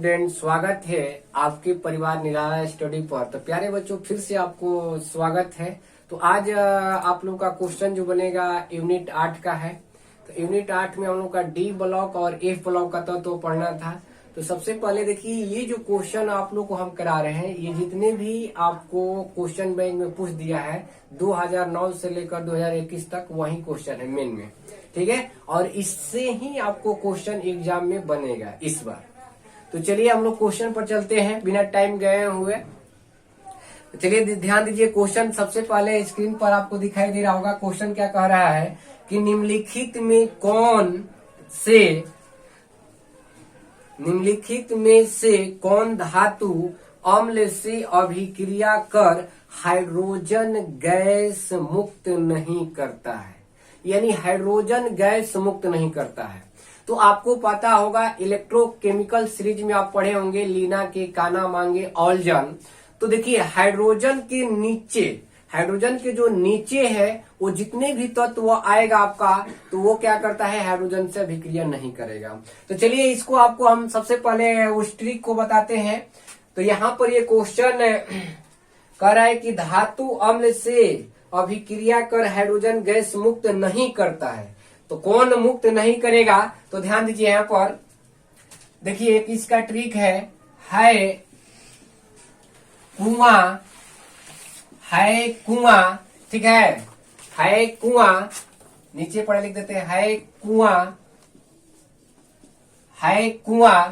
Student, स्वागत है आपके परिवार निराला स्टडी पर। तो प्यारे बच्चों, फिर से आपको स्वागत है। तो आज आप लोग का क्वेश्चन जो बनेगा यूनिट 8 का है। तो यूनिट 8 में हम लोग का डी ब्लॉक और एफ ब्लॉक का तत्व पढ़ना था। तो सबसे पहले देखिए, ये जो क्वेश्चन आप लोग को हम करा रहे हैं, ये जितने भी आपको क्वेश्चन बैंक में पूछ दिया है 2009 से लेकर 2021 तक, वही क्वेश्चन है मेन में, ठीक है। और इससे ही आपको क्वेश्चन एग्जाम में बनेगा इस बार। तो चलिए हम लोग क्वेश्चन पर चलते हैं बिना टाइम गए हुए। तो चलिए ध्यान दीजिए, क्वेश्चन सबसे पहले स्क्रीन पर आपको दिखाई दे रहा होगा। क्वेश्चन क्या कह रहा है कि निम्नलिखित में से कौन धातु अम्ल से अभिक्रिया कर हाइड्रोजन गैस मुक्त नहीं करता है, यानी हाइड्रोजन गैस मुक्त नहीं करता है। तो आपको पता होगा, इलेक्ट्रोकेमिकल सीरीज में आप पढ़े होंगे, लीना के काना मांगे ऑल्जन। तो देखिए, हाइड्रोजन के जो नीचे है, वो जितने भी तत्व वो आएगा आपका, तो वो क्या करता है, हाइड्रोजन से अभिक्रिया नहीं करेगा। तो चलिए इसको आपको हम सबसे पहले उस ट्रिक को बताते हैं। तो यहाँ पर ये क्वेश्चन कह रहा है कि धातु अम्ल से अभिक्रिया कर हाइड्रोजन गैस मुक्त नहीं करता है। तो कौन मुक्त नहीं करेगा? तो ध्यान दीजिए, यहाँ पर देखिए एक इसका ट्रिक है कुआं, ठीक है कुआं, नीचे पढ़े लिख देते हैं है कुआं,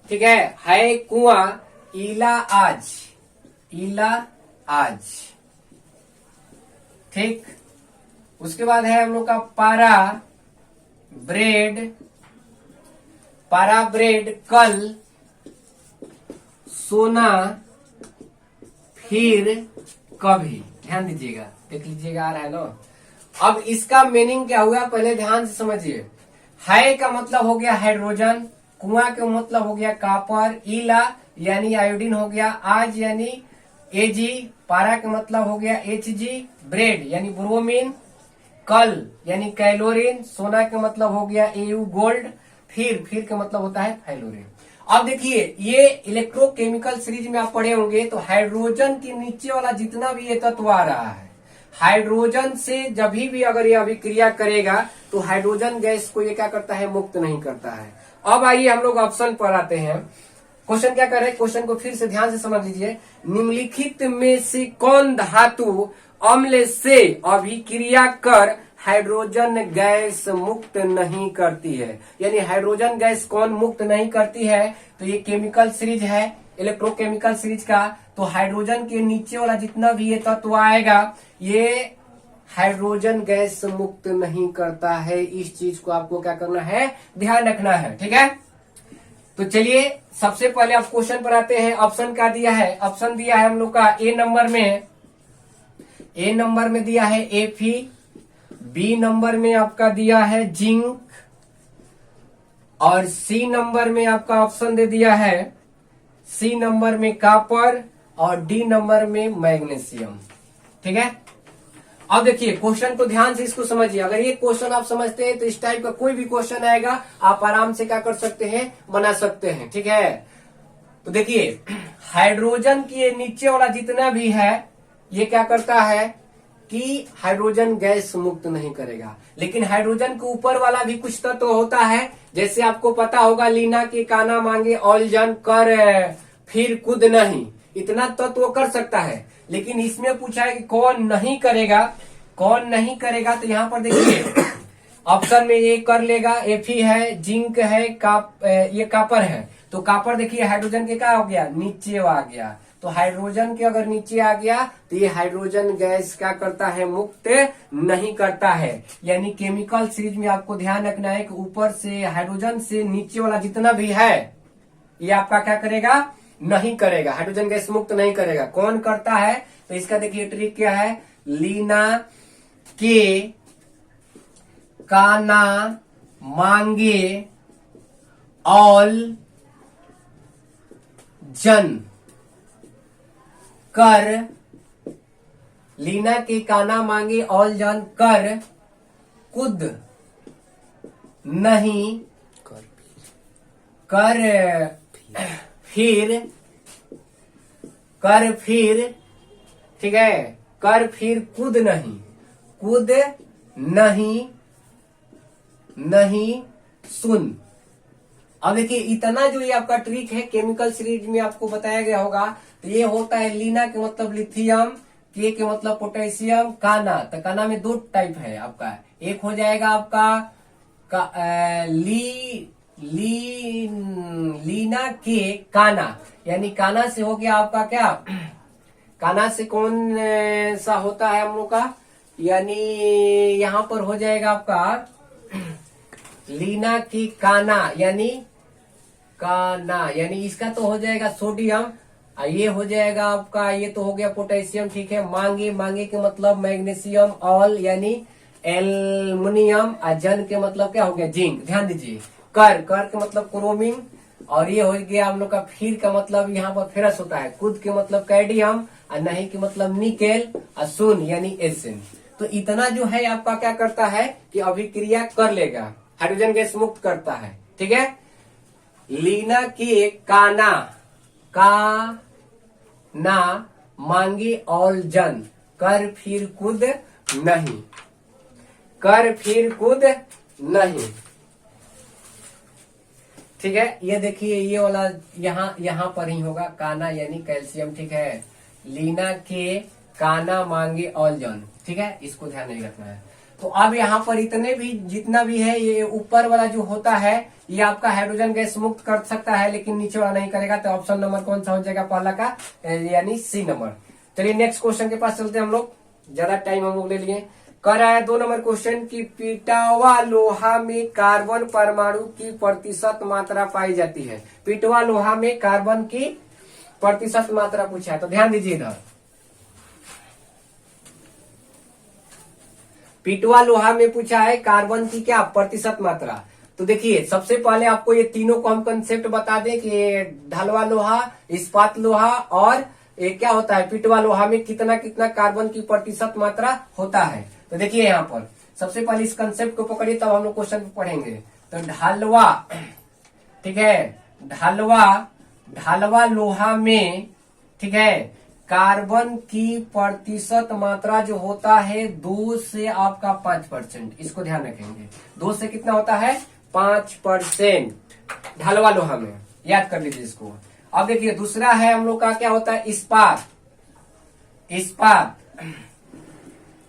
ठीक है कुआं इला आज, ठीक। उसके बाद है हम लोग का पारा ब्रेड कल सोना फिर कभी। ध्यान दीजिएगा, देख लीजिएगा, आ रहा है ना। अब इसका मीनिंग क्या हुआ, पहले ध्यान से समझिए। हाई का मतलब हो गया हाइड्रोजन, कुआं का मतलब हो गया कॉपर, इला यानी आयोडीन हो गया, आज यानी Ag, पारा का मतलब हो गया Hg, ब्रेड यानी ब्रोमीन, कल यानी कैलोरीन, सोना का मतलब हो गया Au गोल्ड, फिर का मतलब होता है फाइलोरीन। अब देखिए, ये इलेक्ट्रोकेमिकल सीरीज में आप पढ़े होंगे। तो हाइड्रोजन के नीचे वाला जितना भी ये तत्व आ रहा है, हाइड्रोजन से जब भी अगर ये अभिक्रिया करेगा, तो हाइड्रोजन गैस को ये क्या करता है, मुक्त नहीं करता है। अब आइए हम लोग ऑप्शन पर आते हैं। क्वेश्चन क्या कर रहे हैं, क्वेश्चन को फिर से ध्यान से समझ लीजिए। निम्नलिखित में से कौन धातु अम्ल से अभिक्रिया कर हाइड्रोजन गैस मुक्त नहीं करती है, यानी हाइड्रोजन गैस कौन मुक्त नहीं करती है? तो ये केमिकल सीरीज है, इलेक्ट्रोकेमिकल सीरीज का। तो हाइड्रोजन के नीचे वाला जितना भी ये तत्व आएगा, ये हाइड्रोजन गैस मुक्त नहीं करता है। इस चीज को आपको क्या करना है, ध्यान रखना है, ठीक है। तो चलिए सबसे पहले आप क्वेश्चन पर आते हैं। ऑप्शन क्या दिया है, ऑप्शन दिया है हम लोग का ए नंबर में दिया है Fe, बी नंबर में आपका दिया है जिंक, और सी नंबर में आपका ऑप्शन दे दिया है, सी नंबर में कॉपर, और डी नंबर में मैग्नीशियम, ठीक है। अब देखिए क्वेश्चन को ध्यान से इसको समझिए। अगर ये क्वेश्चन आप समझते हैं, तो इस टाइप का कोई भी क्वेश्चन आएगा, आप आराम से क्या कर सकते हैं, बना सकते हैं, ठीक है। तो देखिए, हाइड्रोजन की नीचे वाला जितना भी है, ये क्या करता है कि हाइड्रोजन गैस मुक्त नहीं करेगा। लेकिन हाइड्रोजन के ऊपर वाला भी कुछ तत्व होता है, जैसे आपको पता होगा, लीना के काना मांगे ऑल्जन कर फिर कुद नहीं, इतना तत्व कर सकता है। लेकिन इसमें पूछा है कि कौन नहीं करेगा। तो यहाँ पर देखिए ऑप्शन में ये कर लेगा, Fe है, जिंक है, ये कॉपर है। तो कॉपर देखिए हाइड्रोजन के क्या हो गया, नीचे आ गया। तो हाइड्रोजन के अगर नीचे आ गया, तो ये हाइड्रोजन गैस क्या करता है, मुक्त नहीं करता है। यानी केमिकल सीरीज में आपको ध्यान रखना है कि ऊपर से हाइड्रोजन से नीचे वाला जितना भी है, ये आपका क्या करेगा, नहीं करेगा, हाइड्रोजन गैस मुक्त नहीं करेगा। कौन करता है? तो इसका देखिए ट्रिक क्या है, लीना के काना मांगे ऑल जन कर, लीना के काना मांगे ऑल जन कर कुद नहीं कर फिर, कर फिर, ठीक है, कर फिर कूद नहीं, कूद नहीं, नहीं सुन। अब देखिए इतना जो ये आपका ट्रिक है केमिकल सीरीज में आपको बताया गया होगा। तो ये होता है लीना के मतलब लिथियम, के के मतलब पोटेशियम, काना। तो काना में दो टाइप है आपका, एक हो जाएगा आपका लीना के काना, यानी काना से हो गया आपका क्या, काना से कौन सा होता है हम लोग का, यानी यहाँ पर हो जाएगा आपका लीना की काना, यानी काना, यानी इसका तो हो जाएगा सोडियम, ये हो जाएगा आपका, ये तो हो गया पोटेशियम, ठीक है। मांगे, मांगे के मतलब मैग्नीशियम, ऑल यानी एल्युमिनियम, और जन के मतलब क्या हो गया, जिंक। ध्यान दीजिए, कर, कर के मतलब क्रोमिन, और ये हो गया हम लोग का फिर का मतलब यहाँ पर फेरस होता है, कूद के मतलब कैडियम, और नहीं के मतलब निकेल, और सुन यानी एसिन। तो इतना जो है आपका क्या करता है कि अभिक्रिया कर लेगा, हाइड्रोजन गैस मुक्त करता है, ठीक है। लीना के काना, का ना मांगे और जन, कर फिर कूद नहीं, कर फिर कूद नहीं, ठीक है। ये देखिए ये वाला यहाँ पर ही होगा, काना यानी कैल्शियम, ठीक है। लीना के काना मांगे और जन, ठीक है, इसको ध्यान नहीं रखना है। तो अब यहाँ पर इतने भी जितना भी है ये ऊपर वाला जो होता है ये आपका हाइड्रोजन गैस मुक्त कर सकता है, लेकिन नीचे वाला नहीं करेगा। तो ऑप्शन नंबर कौन सा हो जाएगा पहला का, यानी सी नंबर। चलिए नेक्स्ट क्वेश्चन के पास चलते हैं हम लोग, ज्यादा टाइम हम लोग ले लिए। कर रहा है 2 नंबर क्वेश्चन की पीटवा लोहा में कार्बन परमाणु की प्रतिशत मात्रा पाई जाती है। पीटवा लोहा में कार्बन की प्रतिशत मात्रा पूछा है, तो ध्यान दीजिए इधर। पीटवा लोहा में पूछा है कार्बन की क्या प्रतिशत मात्रा। तो देखिए सबसे पहले आपको ये तीनों को हम कंसेप्ट बता दें कि ढलवा लोहा, इस्पात लोहा और ये क्या होता है, पीटवा लोहा में कितना कितना कार्बन की प्रतिशत मात्रा होता है। तो देखिए यहाँ पर सबसे पहले इस कंसेप्ट को पकड़िए, तब हम लोग क्वेश्चन पढ़ेंगे। तो ढलवा, ठीक है, ढलवा, ढलवा लोहा में, ठीक है, कार्बन की प्रतिशत मात्रा जो होता है 2 से आपका 5%, इसको ध्यान रखेंगे। 2 से कितना होता है, 5% ढलवा लोहा में, याद कर लीजिए इसको। अब देखिए दूसरा है हम लोग का क्या होता है, इस्पात, इस्पात,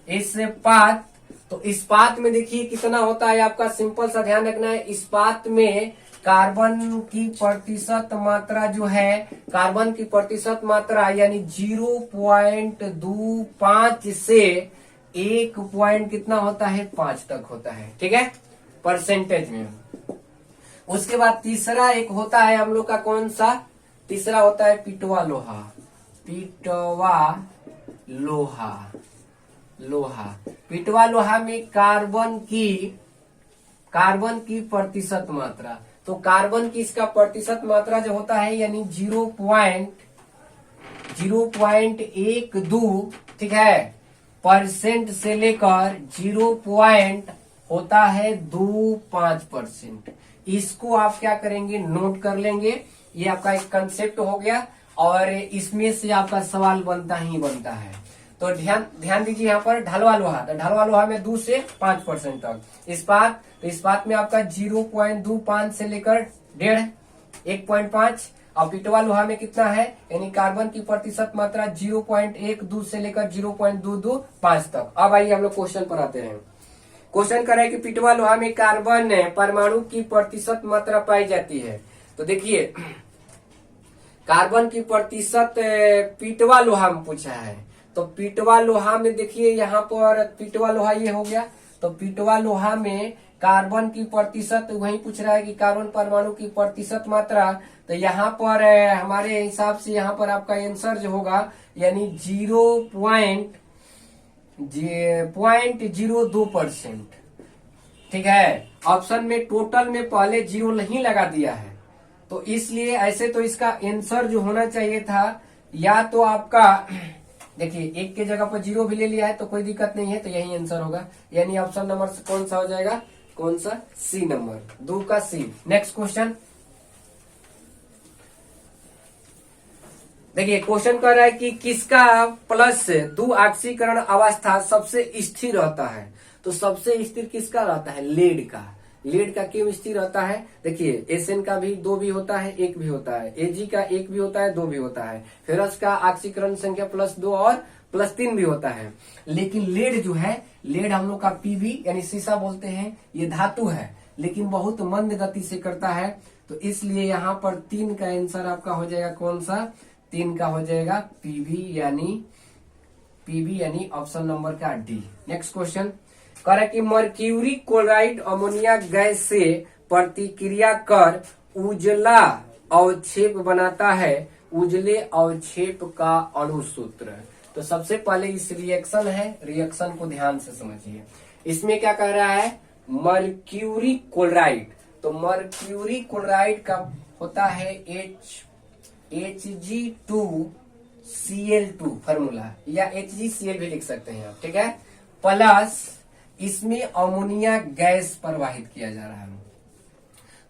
इस्पात। तो इस्पात में देखिए कितना होता है आपका, सिंपल सा ध्यान रखना है। इस्पात में कार्बन की प्रतिशत मात्रा जो है, कार्बन की प्रतिशत मात्रा यानी 0.25 से 1 पॉइंट कितना होता है, 5 तक होता है, ठीक है, परसेंटेज में। उसके बाद तीसरा एक होता है हम लोग का, कौन सा, तीसरा होता है पीटवा लोहा, पीटवा लोहा, लोहा। पीटवा लोहा में कार्बन की प्रतिशत मात्रा, तो कार्बन की इसका प्रतिशत मात्रा जो होता है यानी 0.12, ठीक है, परसेंट से लेकर 0. होता है 25%। इसको आप क्या करेंगे, नोट कर लेंगे। ये आपका एक कंसेप्ट हो गया और इसमें से आपका सवाल बनता ही बनता है। तो ध्यान दीजिए यहाँ पर ढलवा लोहा, तो ढलवा लोहा में 2 से 5% तक। इस्पात, तो इस्पात में आपका 0.25 से लेकर 1.5। और पीटवा लोहा में कितना है, यानी कार्बन की प्रतिशत मात्रा 0.12 से लेकर 0.225 तक। अब आइए हम लोग क्वेश्चन पर आते हैं। क्वेश्चन कर रहे हैं कि पीटवा लोहा में कार्बन परमाणु की प्रतिशत मात्रा पाई जाती है। तो देखिए कार्बन की प्रतिशत पीटवा लोहा में पूछा है। तो पीटवा लोहा में देखिए यहाँ पर पीटवा लोहा ये हो गया। तो पीटवा लोहा में कार्बन की प्रतिशत वही पूछ रहा है कि कार्बन परमाणु की प्रतिशत मात्रा। तो यहाँ पर हमारे हिसाब से यहाँ पर आपका आंसर जो होगा यानी 0.02%, ठीक है। ऑप्शन में टोटल में पहले 0 नहीं लगा दिया है, तो इसलिए ऐसे तो इसका आंसर जो होना चाहिए था या तो आपका देखिए 1 के जगह पर 0 भी ले लिया है तो कोई दिक्कत नहीं है, तो यही आंसर होगा। यानी ऑप्शन नंबर कौन सा हो जाएगा, कौन सा, सी नंबर, 2 का सी। नेक्स्ट क्वेश्चन देखिए क्वेश्चन कर रहा है कि किसका प्लस दो ऑक्सीकरण अवस्था सबसे स्थिर रहता है। तो सबसे स्थिर किसका रहता है? लेड का। लेड का क्यों स्थिर रहता है? देखिए एसएन का भी 2 भी होता है, 1 भी होता है, एजी का 1 भी होता है, 2 भी होता है, फेरस का ऑक्सीकरण संख्या +2 और +3 भी होता है। लेकिन लेड जो है, लेड हम लोग का पीवी यानी सीसा बोलते हैं, ये धातु है लेकिन बहुत मंद गति से करता है। तो इसलिए यहाँ पर 3 का आंसर आपका हो जाएगा कौन सा? 3 का हो जाएगा पीवी यानी ऑप्शन नंबर का डी। नेक्स्ट क्वेश्चन कह रहा है कि मर्क्यूरी क्लोराइड अमोनिया गैस से प्रतिक्रिया कर उजला अवक्षेप बनाता है। उजले अवक्षेप का अणुसूत्र। तो सबसे पहले इस रिएक्शन है, रिएक्शन को ध्यान से समझिए। इसमें क्या कह रहा है? Mercury chloride. तो मर्क्यूरी क्लोराइड का होता है Hg2Cl2 फार्मूला, या HgCl भी लिख सकते हैं आप, ठीक है। प्लस इसमें अमोनिया गैस प्रवाहित किया जा रहा है।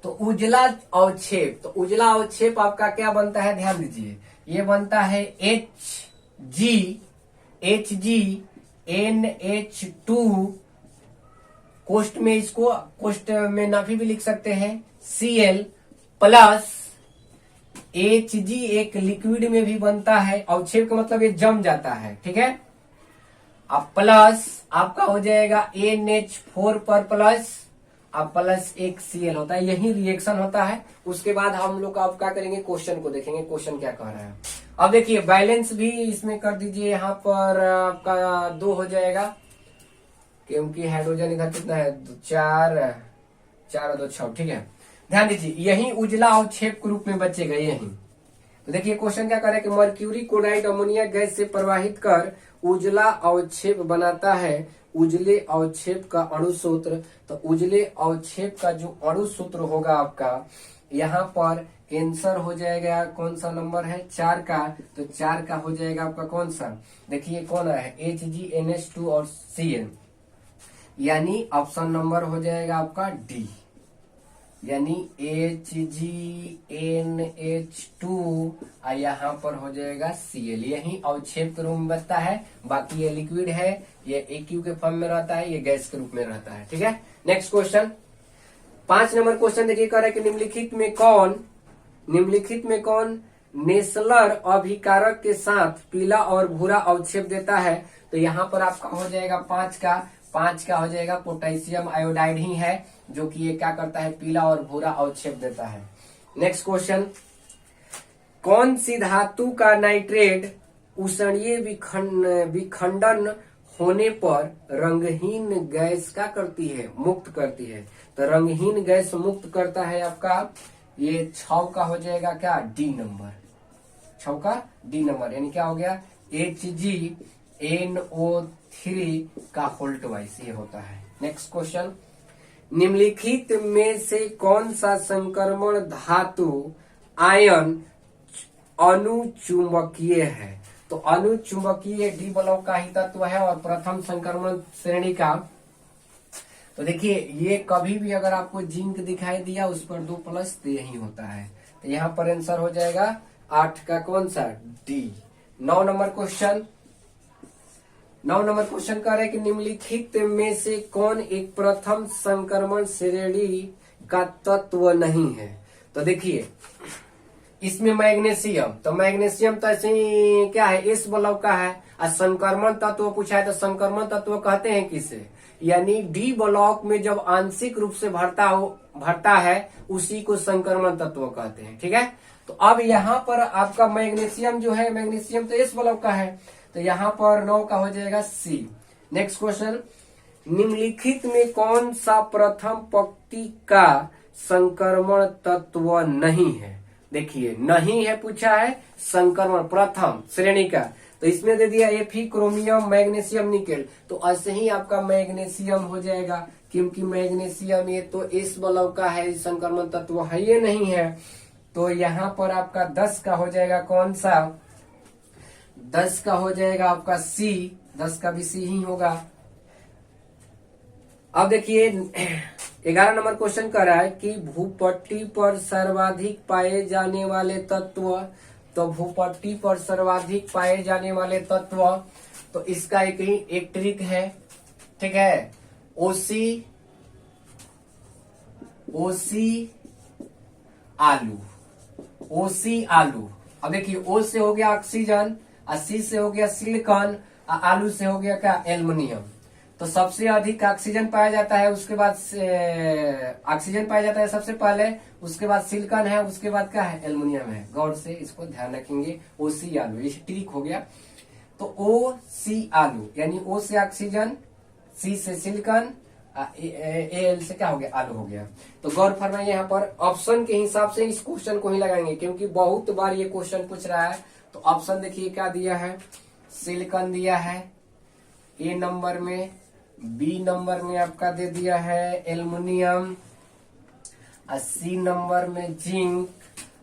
तो उजला अवक्षेप, तो उजला अवक्षेप आपका क्या बनता है? ध्यान दीजिए, ये बनता है HgNH2, कोष्ट में इसको कोष्ट में नाफी भी लिख सकते हैं, Cl प्लस Hg एक लिक्विड में भी बनता है। अवक्षेप का मतलब ये जम जाता है, ठीक है। अब प्लस आपका हो जाएगा NH4 पर प्लस, अब प्लस एक Cl होता है। यही रिएक्शन होता है। उसके बाद हम लोग आप क्या करेंगे? क्वेश्चन को देखेंगे, क्वेश्चन क्या कह रहा है। अब देखिए बैलेंस भी इसमें कर दीजिए, यहाँ पर आपका 2 हो जाएगा क्योंकि हाइड्रोजन इधर कितना है? 4 और 2 6, ठीक है। ध्यान दीजिए यही उजला अवक्षेप के रूप में बचेगा यही। तो देखिए क्वेश्चन क्या कर रहा है कि मर्क्यूरी क्लोराइड अमोनिया गैस से प्रवाहित कर उजला अवक्षेप बनाता है। उजले अवक्षेप का अणुसूत्र। तो उजले अवक्षेप का जो अणुसूत्र होगा आपका, यहाँ पर आंसर हो जाएगा कौन सा नंबर है? 4 का। तो 4 का हो जाएगा आपका कौन सा? देखिए कौन है? HgNH2 और Cl, यानी ऑप्शन नंबर हो जाएगा आपका डी, यानी HgNH2 और यहाँ पर हो जाएगा Cl। यही अवक्षेप के रूप में बचता है। बाकी ये लिक्विड है, ये AQ के फॉर्म में रहता है, ये गैस के रूप में रहता है, ठीक है। नेक्स्ट क्वेश्चन 5 नंबर क्वेश्चन देखिए, कह रहा है कि निम्नलिखित में कौन नेसलर अभिकारक के साथ पीला और भूरा अवक्षेप देता है। तो यहाँ पर आपका हो जाएगा 5 का हो जाएगा पोटेशियम आयोडाइड ही है, जो कि ये क्या करता है? पीला और भूरा अवक्षेप देता है। नेक्स्ट क्वेश्चन, कौन सी धातु का नाइट्रेट उष्णीय विखंडन होने पर रंगहीन गैस का करती है? मुक्त करती है। तो रंगहीन गैस मुक्त करता है आपका ये 6 का हो जाएगा क्या? D number. 6 का डी नंबर, यानी क्या हो गया? HgNO3 का होल्ट वाइस ये होता है। नेक्स्ट क्वेश्चन, निम्नलिखित में से कौन सा संक्रमण धातु आयन अनुचुंबकीय है? तो अनुचुंबकीय डी ब्लॉक का ही तत्व है और प्रथम संक्रमण श्रेणी का। तो देखिए ये कभी भी अगर आपको जिंक दिखाई दिया उस पर 2+ तो यही होता है। तो यहाँ पर आंसर हो जाएगा 8 का कौन सा? डी। 9 नंबर क्वेश्चन कर रहे हैं कि निम्नलिखित में से कौन एक प्रथम संक्रमण श्रेणी का तत्व नहीं है? तो देखिए इसमें मैग्नीशियम, तो मैग्नीशियम तो ऐसे ही क्या है? एस ब्लॉक का है। और संक्रमण तत्व पूछा है तो संक्रमण तत्व कहते हैं किसे? यानी डी ब्लॉक में जब आंशिक रूप से भरता है उसी को संक्रमण तत्व कहते हैं, ठीक है। तो अब यहाँ पर आपका मैग्नीशियम जो है, मैग्नीशियम तो एस ब्लॉक का है, तो यहाँ पर 9 का हो जाएगा सी। नेक्स्ट क्वेश्चन, निम्नलिखित में कौन सा प्रथम पंक्ति का संक्रमण तत्व नहीं है? देखिए नहीं है पूछा है, संक्रमण प्रथम श्रेणी का। तो इसमें दे दिया Fe, क्रोमियम, मैग्नीशियम, निकेल। तो ऐसे ही आपका मैग्नीशियम हो जाएगा, क्योंकि मैग्नीशियम ये तो इस ब्लॉक का है, संक्रमण तत्व है ये नहीं है। तो यहाँ पर आपका 10 का हो जाएगा कौन सा? 10 का हो जाएगा आपका सी। 10 का भी सी ही होगा। अब देखिए 11 नंबर क्वेश्चन कर रहा है कि भूपट्टी पर सर्वाधिक पाए जाने वाले तत्व तो भूपट्टी पर सर्वाधिक पाए जाने वाले तत्व, तो इसका एक ट्रिक है, ठीक है, ओसी आलू, ओसी आलू। अब देखिए, ओ से हो गया ऑक्सीजन, सी से हो गया सिलिकॉन, आलू से हो गया क्या, एल्युमिनियम। तो सबसे अधिक ऑक्सीजन पाया जाता है, उसके बाद ऑक्सीजन पाया जाता है सबसे पहले, उसके बाद सिलिकॉन है, उसके बाद क्या है, एल्युमिनियम है। गौर से इसको ध्यान रखेंगे। ओसी आलू, ये ट्रिक हो गया। तो ओ सी आलू यानी ओ से ऑक्सीजन, सी से सिलिकॉन, एल से क्या हो गया, आलू हो गया। तो गौर फरमाइए, यहाँ पर ऑप्शन के हिसाब से इस क्वेश्चन को ही लगाएंगे, क्योंकि बहुत बार ये क्वेश्चन पूछ रहा है। तो ऑप्शन देखिए क्या दिया है, सिलिकॉन दिया है ए नंबर में, बी नंबर में आपका दे दिया है एल्युमिनियम, सी नंबर में जिंक,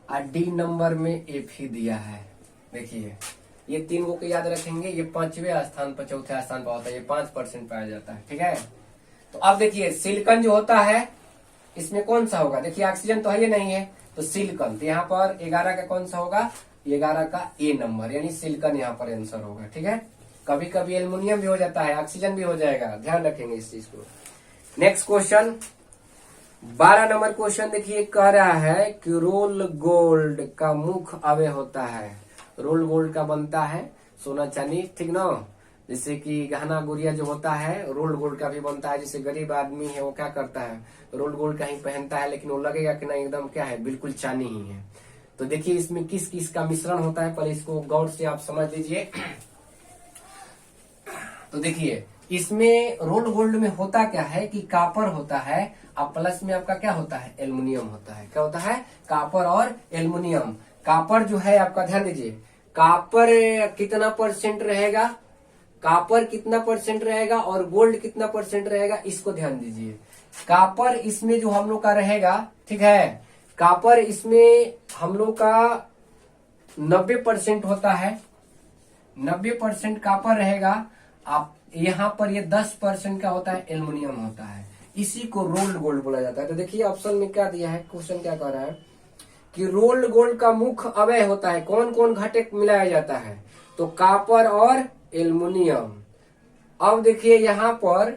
और डी नंबर में एफ ही दिया है। देखिए, ये तीन को याद रखेंगे। ये 5वें स्थान पर, चौथे स्थान पर होता है, ये 5% पाया जाता है, ठीक है। तो अब देखिए, सिलिकॉन जो होता है इसमें कौन सा होगा, देखिए ऑक्सीजन तो है ये नहीं है, तो सिलिकॉन, तो यहाँ पर 11 का कौन सा होगा, 11 का ए नंबर, यानी सिलिकॉन यहाँ पर आंसर होगा, ठीक है। कभी कभी एल्युमिनियम भी हो जाता है, ऑक्सीजन भी हो जाएगा, ध्यान रखेंगे इस चीज को। नेक्स्ट क्वेश्चन, 12 नंबर क्वेश्चन देखिए, कह रहा है कि रोल गोल्ड का मुख्य अवय होता है। रोल गोल्ड का बनता है सोना चांदी, ठीक ना। जैसे कि गहना गुड़िया जो होता है, रोल गोल्ड का भी बनता है। जैसे गरीब आदमी है, वो क्या करता है, रोल गोल्ड का ही पहनता है, लेकिन वो लगेगा कि नहीं, एकदम क्या है, बिल्कुल चांदी ही है। तो देखिए, इसमें किस किस का मिश्रण होता है, पहले इसको गौर से आप समझ लीजिए। तो देखिए, इसमें रोल गोल्ड में होता क्या है कि कापर होता है, और प्लस में आपका क्या होता है, एल्युमिनियम होता है। क्या होता है, कापर और एल्युमिनियम। कापर जो है आपका, ध्यान दीजिए, कापर कितना % रहेगा, कापर कितना % रहेगा, और गोल्ड कितना % रहेगा, इसको ध्यान दीजिए। कापर इसमें जो हम लोग का रहेगा, ठीक है, कापर इसमें हम लोग का 90% होता है, 90% कापर रहेगा। आप यहाँ पर ये 10% का होता है, एल्युमिनियम होता है। इसी को रोल्ड गोल्ड बोला जाता है। तो देखिए ऑप्शन में क्या दिया है, क्वेश्चन क्या कह रहा है कि रोल्ड गोल्ड का मुख्य अवयव होता है, कौन कौन घटक मिलाया जाता है, तो कापर और एल्युमिनियम। अब देखिए, यहाँ पर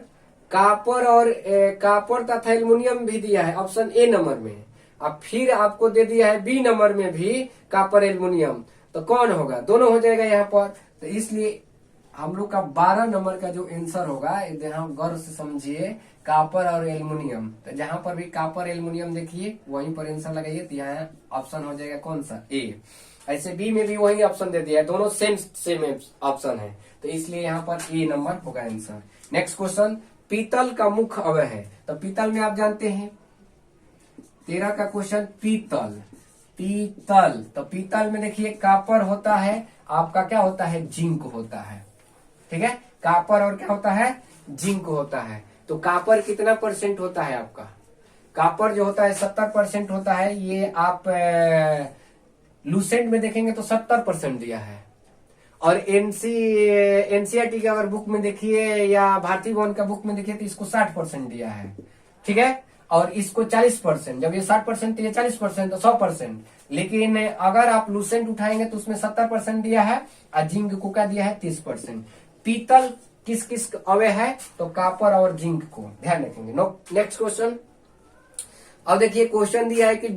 कापर और कापर तथा एल्युमिनियम भी दिया है ऑप्शन ए नंबर में, अब फिर आपको दे दिया है बी नंबर में भी कापर एल्युमिनियम। तो कौन होगा, दोनों हो जाएगा यहाँ पर। तो इसलिए हम लोग का 12 नंबर का जो आंसर होगा, यहाँ गौर से समझिए, कापर और एल्युमिनियम। तो जहां पर भी कापर एल्युमिनियम देखिए, वहीं पर आंसर लगाइए, तो यहाँ ऑप्शन हो जाएगा कौन सा, ए। ऐसे बी में भी वही ऑप्शन दे दिया है, दोनों सेम ऑप्शन है, तो इसलिए यहाँ पर ए नंबर होगा आंसर। नेक्स्ट क्वेश्चन, पीतल का मुख्य अवयव है। तो पीतल में आप जानते हैं, 13 का क्वेश्चन, पीतल, पीतल। तो पीतल में देखिए, कापर होता है, आपका क्या होता है, जिंक होता है, ठीक है। कापर और क्या होता है, जिंक होता है। तो कापर कितना % होता है आपका, कापर जो होता है 70% होता है। ये आप लूसेंट में देखेंगे तो 70% दिया है, और एनसीईआरटी के अगर बुक में देखिए या भारतीय भवन का बुक में देखिए तो इसको 60% दिया है, ठीक है। और इसको 40%, जब ये 60% तो ये 40%, तो 100%। लेकिन अगर आप लूसेंट उठाएंगे तो उसमें 70% दिया है, और जिंक को क्या दिया है, 30%। पीतल किस किस अवयव है, तो कापर और जिंक को ध्यान रखेंगे। नेक्स्ट क्वेश्चन, अब देखिए क्वेश्चन दिया है कि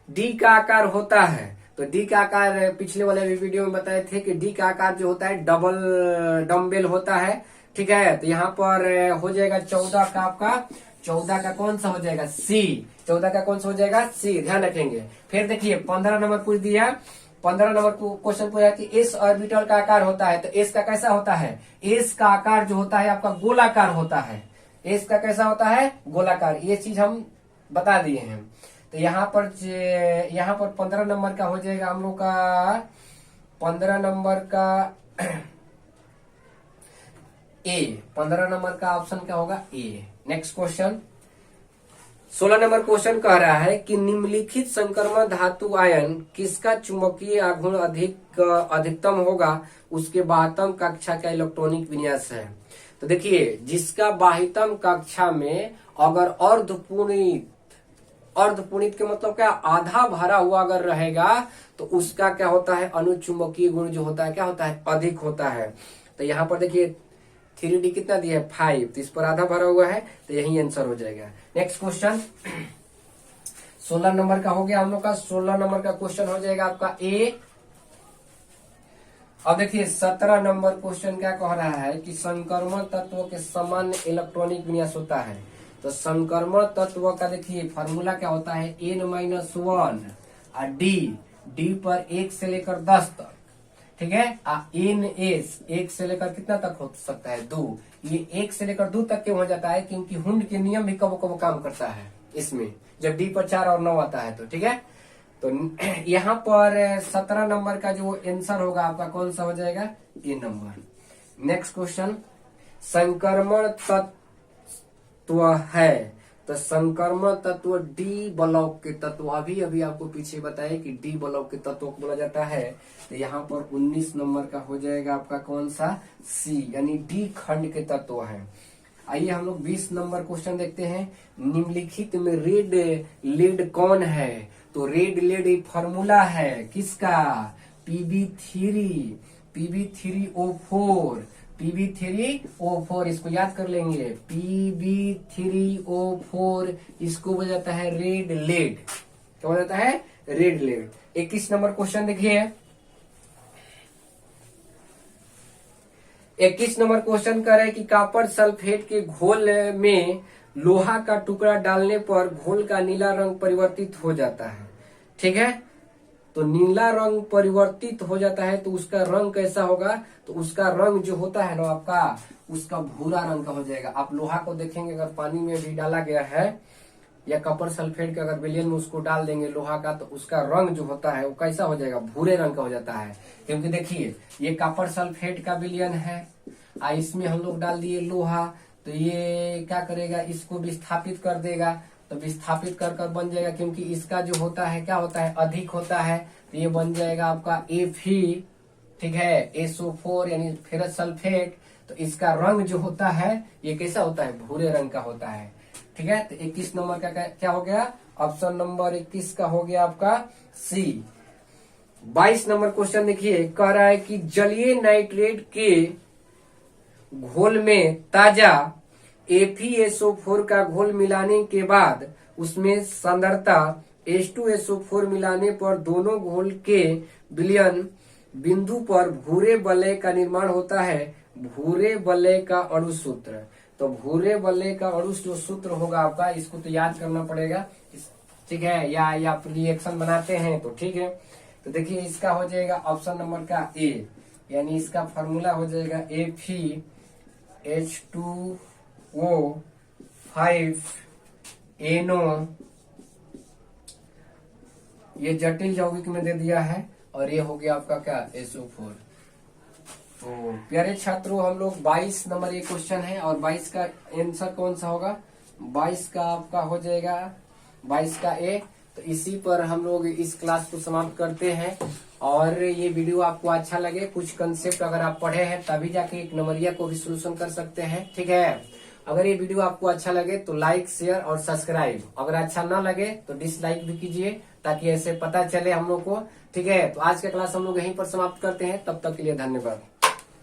डी का आकार होता है। तो डी का आकार पिछले वाले वीडियो में बताए थे कि डी का आकार जो होता है डबल डम्बेल होता है, ठीक है। तो यहाँ पर हो जाएगा 14 का, आपका 14 का कौन सा हो जाएगा, सी। 14 का कौन सा हो जाएगा, सी, ध्यान रखेंगे। फिर देखिए 15 नंबर पूछ दिया, 15 नंबर क्वेश्चन पूछा कि एस ऑर्बिटल का आकार होता है। तो एस का कैसा होता है, एस का आकार जो होता है आपका गोलाकार होता है। एस का कैसा होता है, गोलाकार। ये चीज हम बता दिए हैं। तो यहाँ पर 15 नंबर का हो जाएगा हम लोग का, 15 नंबर का ए, 15 नंबर का ऑप्शन क्या होगा, ए। नेक्स्ट क्वेश्चन, 16 नंबर क्वेश्चन कह रहा है कि निम्नलिखित संक्रमण धातु आयन किसका चुंबकीय आघूर्ण अधिकतम होगा, उसके बाह्यतम कक्षा का इलेक्ट्रॉनिक विन्यास है। तो देखिए, जिसका बाह्यतम कक्षा में अगर अर्धपूर्णित अर्धपूर्णित के मतलब क्या, आधा भरा हुआ अगर रहेगा तो उसका क्या होता है, अनुचुंबकीय गुण जो होता है क्या होता है, अधिक होता है। तो यहाँ पर देखिए 3D कितना दिया है 5, तो इस पर आधा भरा हुआ है, तो यही आंसर हो जाएगा। नेक्स्ट क्वेश्चन 16 नंबर का हो गया हम लोग का। 16 नंबर का क्वेश्चन हो जाएगा आपका ए। अब देखिए 17 नंबर क्वेश्चन क्या कह रहा है कि संक्रमण तत्व के सामान्य इलेक्ट्रॉनिक विन्यास होता है। तो संक्रमण तत्व का देखिए फॉर्मूला क्या होता है, n-1 और डी पर 1 से लेकर 10 तक, ठीक है। NS 1 से लेकर कितना तक हो सकता है, 2। ये 1 से लेकर 2 तक क्यों हो जाता है, क्योंकि हुंड के नियम भी कब कब काम करता है इसमें, जब डी पर 4 और 9 आता है तो, ठीक है। तो यहाँ पर 17 नंबर का जो आंसर होगा आपका कौन सा हो जाएगा, ए नंबर। नेक्स्ट क्वेश्चन संक्रमण तत्व है। तो संक्रमण तत्व डी ब्लॉक के तत्व, अभी आपको पीछे बताए कि डी ब्लॉक के तत्व को बोला जाता है। तो यहाँ पर 19 नंबर का हो जाएगा आपका कौन सा, सी, यानी डी खंड के तत्व है। आइए हम लोग 20 नंबर क्वेश्चन देखते हैं। निम्नलिखित में रेड लेड कौन है। तो रेड लेड एक फॉर्मूला है किसका, PB3O4, इसको याद कर लेंगे, PB3O4, इसको बोला जाता है रेड लेड। क्या बोला जाता है, रेड लेड। 21 नंबर क्वेश्चन देखिए। 21 नंबर क्वेश्चन कर रहे हैं कि कॉपर सल्फेट के घोल में लोहा का टुकड़ा डालने पर घोल का नीला रंग परिवर्तित हो जाता है, ठीक है। तो नीला रंग परिवर्तित हो जाता है तो उसका रंग कैसा होगा, तो उसका रंग जो होता है ना आपका, उसका भूरा रंग का हो जाएगा। आप लोहा को देखेंगे अगर पानी में भी डाला गया है या कॉपर सल्फेट के अगर विलयन में उसको डाल देंगे लोहा का, तो उसका रंग जो होता है वो कैसा हो जाएगा, भूरे रंग का हो जाता है। क्योंकि देखिए ये कॉपर सल्फेट का विलयन है, इसमें हम लोग डाल दिए लोहा, तो ये क्या करेगा, इसको विस्थापित कर देगा, तो विस्थापित कर बन जाएगा, क्योंकि इसका जो होता है क्या होता है, अधिक होता है, तो ये बन जाएगा आपका Fe, ठीक है, SO4 यानी फेरस सल्फेट। तो इसका रंग जो होता है ये कैसा होता है, भूरे रंग का होता है, ठीक है। तो 21 नंबर का क्या हो गया, ऑप्शन नंबर 21 का हो गया आपका सी। 22 नंबर क्वेश्चन देखिए, कह रहा है कि जलीय नाइट्रेट के घोल में ताजा FeSO4 का घोल मिलाने के बाद उसमें सांद्रता H2SO4 मिलाने पर दोनों घोल के विलयन बिंदु पर भूरे वलय का निर्माण होता है। भूरे वलय का अणु सूत्र, तो भूरे वलय का अणु जो सूत्र होगा आपका, इसको तो याद करना पड़ेगा, ठीक है, या आप रिएक्शन बनाते हैं तो ठीक है। तो देखिए इसका हो जाएगा ऑप्शन नंबर का ए, यानी इसका फॉर्मूला हो जाएगा FeH2O5NO, ये जटिल यौगिक में दे दिया है, और ये हो गया आपका क्या, SO4। तो प्यारे छात्रों हम लोग 22 नंबर ये क्वेश्चन है, और 22 का आंसर कौन सा होगा, 22 का आपका हो जाएगा 22 का ए। तो इसी पर हम लोग इस क्लास को समाप्त करते हैं। और ये वीडियो आपको अच्छा लगे, कुछ कंसेप्ट अगर आप पढ़े हैं तभी जाके एक नंबरिया को भी सोल्यूशन कर सकते हैं, ठीक है। अगर ये वीडियो आपको अच्छा लगे तो लाइक, शेयर और सब्सक्राइब, अगर अच्छा ना लगे तो डिसलाइक भी कीजिए, ताकि ऐसे पता चले हम लोग को, ठीक है। तो आज का क्लास हम लोग यहीं पर समाप्त करते हैं, तब तक के लिए धन्यवाद।